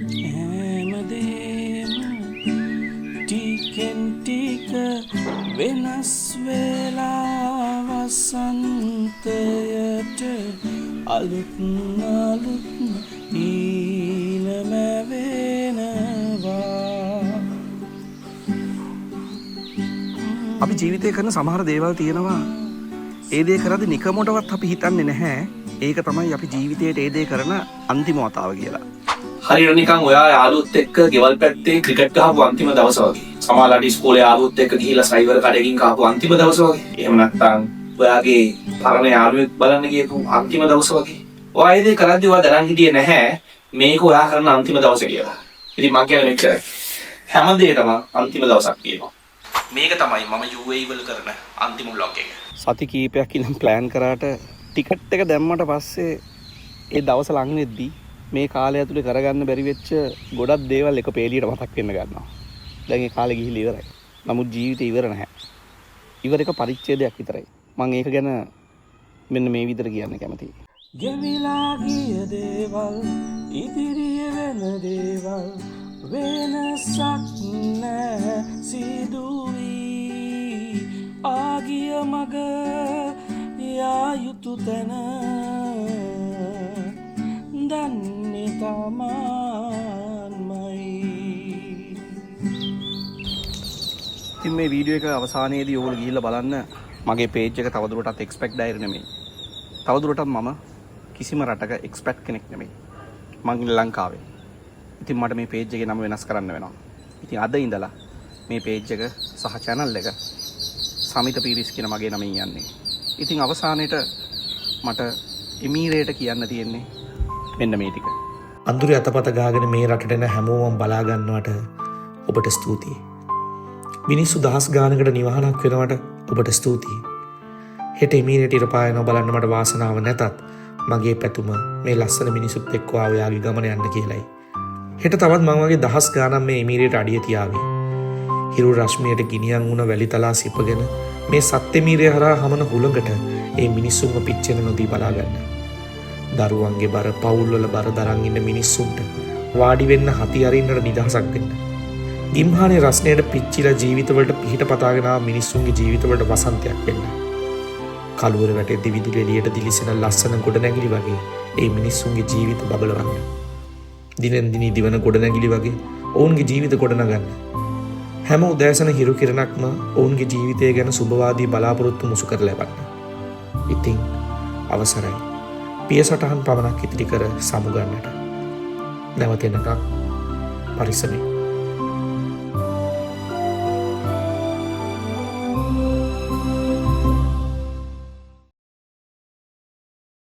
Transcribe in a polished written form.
හැමදේම ටිකෙන් ටික වෙනස් වෙලා වසන්තයට අලුත් අලුත් ඊනම වෙනවා. අපි ජීවිතය කරන සමහර දේවල් තියෙනවා ඒ දේ කරද්දී නිකමටවත් අපි හිතන්නේ නැහැ ඒක තමයි අපි ජීවිතයට ඒ දේ කරන අන්තිම වතාව කියලා. හරියට නිකන් ඔයා යාළුවොත් එක්ක ගෙවල් පැත්තේ ක්‍රිකට් ගහපු අන්තිම දවස වගේ. සමහරවිට ඉස්කෝලේ යාළුවොත් එක්ක ගිහිල්ලා සයිවර් කඩකින් කහපු අන්තිම දවස වගේ. එහෙම නැත්නම් ඔයාගේ පරණ යාළුවෙක් බලන්න ගියපු අන්තිම දවස වගේ. ඔයා ඒ දේ කරද්දී ඔයා දැනන් හිටියේ නැහැ මේක ඔයා කරන අන්තිම දවස කියලා. ඉතින් මං කියන්නේ මෙච්චරයි. හැම දෙයකම අන්තිම දවසක් තියෙනවා. මේක තමයි මම UAE වල කරන අන්තිම vlog එක. සති කීපයක් ඉඳන් ප්ලෑන් කරාට ටිකට් එක දැම්මට පස්සේ ඒ දවස ලඟ වෙද්දී මේ කාලය ඇතුලේ කරගන්න බැරි වෙච්ච ගොඩක් දේවල් එක පේලියට මතක් වෙන්න ගන්නවා. දැන් ඒ කාලේ ගිහිල්ලා ඉවරයි. නමුත් ජීවිතේ ඉවර නැහැ. ඉවර එක පරිච්ඡේදයක් විතරයි. මම ඒක ගැන මෙන්න මේ විදිහට කියන්න කැමතියි. ගෙවිලා ගිය දේවල් ඉදිරිය වෙන දේවල් වෙනසක් නැහැ සිදුවී ආගිය මග යා යුතු තැන දන්නේ තමන්මයි. ඉතින් මේ වීඩියෝ එක අවසානයේදී ඔයගොල්ලෝ ගිහිල්ලා බලන්න මගේ පේජ් එක තවදුරටත් එක්ස්පෙක්ට් ඩයරි නෙමෙයි. තවදුරටත් මම කිසිම රටක එක්ස්පැට් කෙනෙක් නෙමෙයි. මං ඉන්නේ ලංකාවේ. ඉතින් මට මේ පේජ් එකේ නම වෙනස් කරන්න වෙනවා. ඉතින් අද ඉඳලා මේ පේජ් එක සහ channel එක සමිත පීරිස් කියන මගේ නමින් යන්නේ. ඉතින් අවසානයේට මට එමීරේට කියන්න තියෙන්නේ මෙන්න මේ ටික. අඳුරේ අතපත ගාගෙන මේ රටට එන හැමෝම බලා ගන්නවට ඔබට ස්තුතියි. මිනිස්සු දහස් ගානකට නිවහනක් වෙනවට ඔබට ස්තුතියි. හෙට එමීරේට ඉරපායන බලන්න මට වාසනාව නැතත් මගේ පැතුම මේ ලස්සන මිනිසුත් එක්ක ඔයාගේ ගමන යන්න කියලයි. හෙට තවත් මං වගේ දහස් ගානක් මේ එමීරේට අඩිය තියාවේ. හිරු රශ්මියට ගිනියම් වුණ වැලිතලා සිපගෙන මේ සත්‍යමීරය හරහා හමන හුළඟට ඒ මිනිස්සුන්ව පිච්චෙන නොදී බලා ගන්න. දරුවන්ගේ බර පවුල්වල බර දරන් ඉන්න මිනිස්සුන්ට වාඩි වෙන්න හති අරින්නට නිදහසක් දෙන්න. ගිම්හානේ රස්නයට පිච්චිලා ජීවිතවලට පිහිට පතාගෙන ආව මිනිස්සුන්ගේ ජීවිතවලට වසන්තයක් වෙන්න. කළුවර වැටෙද්දි විදුලි එළියට දිලිසෙන ලස්සන ගොඩනැගිලි වගේ ඒ මිනිස්සුන්ගේ ජීවිත බබලවන්න. දිනෙන් දින දිවන ගොඩනැගිලි වගේ ඔවුන්ගේ ජීවිත ගොඩනගන්න. හැම උදෑසන හිරු කිරණක්ම ඔවුන්ගේ ජීවිතය ගැන සුබවාදී බලාපොරොත්තු මුසු කර ලැබන්න. ඉතින් අවසරයි. පිය සටහන් පමණක් ඉතිරි කර සමුගන්නට. නැවත එනකම් පරිස්සමෙන්.